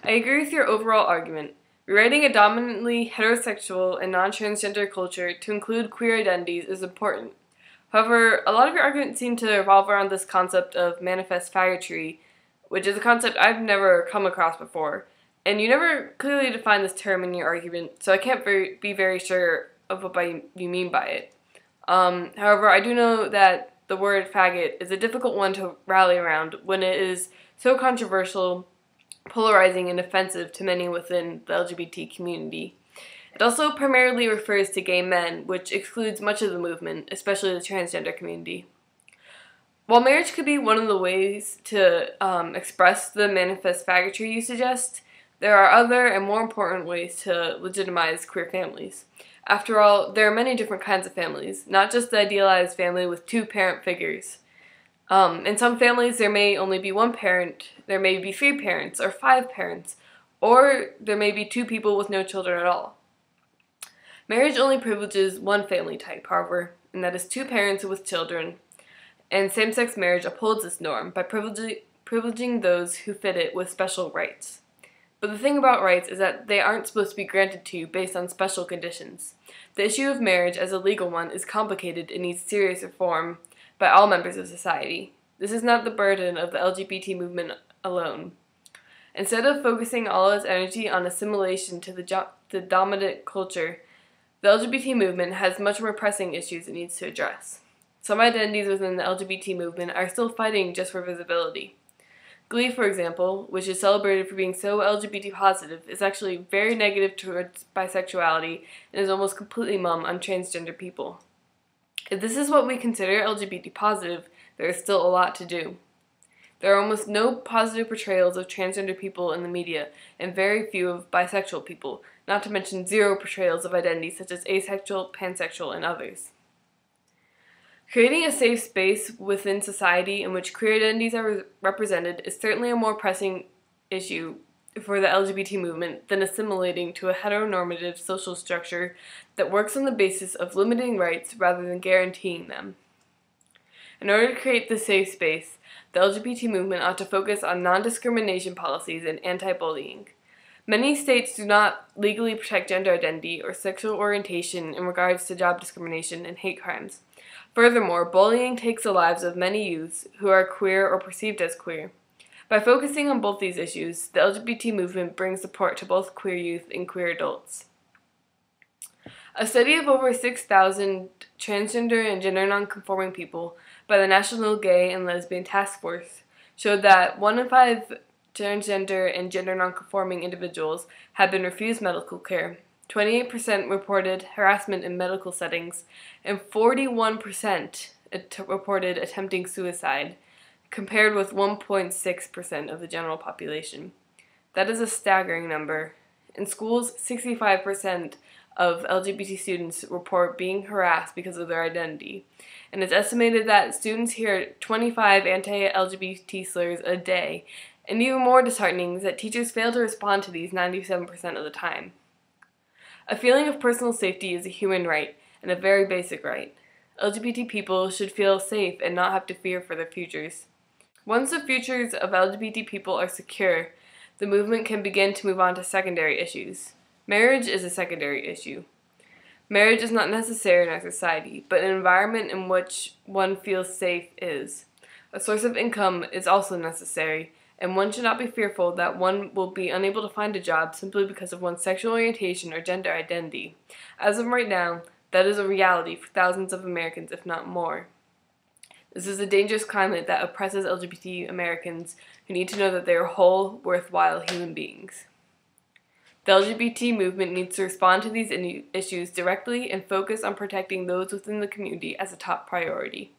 I agree with your overall argument. Rewriting a dominantly heterosexual and non-transgender culture to include queer identities is important. However, a lot of your arguments seem to revolve around this concept of manifest faggotry, which is a concept I've never come across before. And you never clearly define this term in your argument, so I can't be very sure of what you mean by it. However, I do know that the word faggot is a difficult one to rally around when it is so controversial, polarizing, and offensive to many within the LGBT community. It also primarily refers to gay men, which excludes much of the movement, especially the transgender community. While marriage could be one of the ways to express the manifest faggotry you suggest, there are other and more important ways to legitimize queer families. After all, there are many different kinds of families, not just the idealized family with two parent figures. In some families, there may only be one parent, there may be 3 parents, or 5 parents, or there may be 2 people with no children at all. Marriage only privileges one family type, however, and that is 2 parents with children, and same-sex marriage upholds this norm by privileging those who fit it with special rights. But the thing about rights is that they aren't supposed to be granted to you based on special conditions. The issue of marriage as a legal one is complicated and needs serious reform by all members of society. This is not the burden of the LGBT movement alone. Instead of focusing all its energy on assimilation to the dominant culture, the LGBT movement has much more pressing issues it needs to address. Some identities within the LGBT movement are still fighting just for visibility. Glee, for example, which is celebrated for being so LGBT positive, is actually very negative towards bisexuality and is almost completely mum on transgender people. If this is what we consider LGBT positive, there is still a lot to do. There are almost no positive portrayals of transgender people in the media, and very few of bisexual people, not to mention 0 portrayals of identities such as asexual, pansexual, and others. Creating a safe space within society in which queer identities are represented is certainly a more pressing issue for the LGBT movement than assimilating to a heteronormative social structure that works on the basis of limiting rights rather than guaranteeing them. In order to create this safe space, the LGBT movement ought to focus on non-discrimination policies and anti-bullying. Many states do not legally protect gender identity or sexual orientation in regards to job discrimination and hate crimes. Furthermore, bullying takes the lives of many youths who are queer or perceived as queer. By focusing on both these issues, the LGBT movement brings support to both queer youth and queer adults. A study of over 6,000 transgender and gender nonconforming people by the National Gay and Lesbian Task Force showed that 1 in 5 transgender and gender nonconforming individuals had been refused medical care. 28% reported harassment in medical settings, and 41% reported attempting suicide, compared with 1.6% of the general population. That is a staggering number. In schools, 65% of LGBT students report being harassed because of their identity, and it's estimated that students hear 25 anti-LGBT slurs a day, and even more disheartening is that teachers fail to respond to these 97% of the time. A feeling of personal safety is a human right, and a very basic right. LGBT people should feel safe and not have to fear for their futures. Once the futures of LGBT people are secure, the movement can begin to move on to secondary issues. Marriage is a secondary issue. Marriage is not necessary in our society, but an environment in which one feels safe is. A source of income is also necessary, and one should not be fearful that one will be unable to find a job simply because of one's sexual orientation or gender identity. As of right now, that is a reality for thousands of Americans, if not more. This is a dangerous climate that oppresses LGBT Americans who need to know that they are whole, worthwhile human beings. The LGBT movement needs to respond to these issues directly and focus on protecting those within the community as a top priority.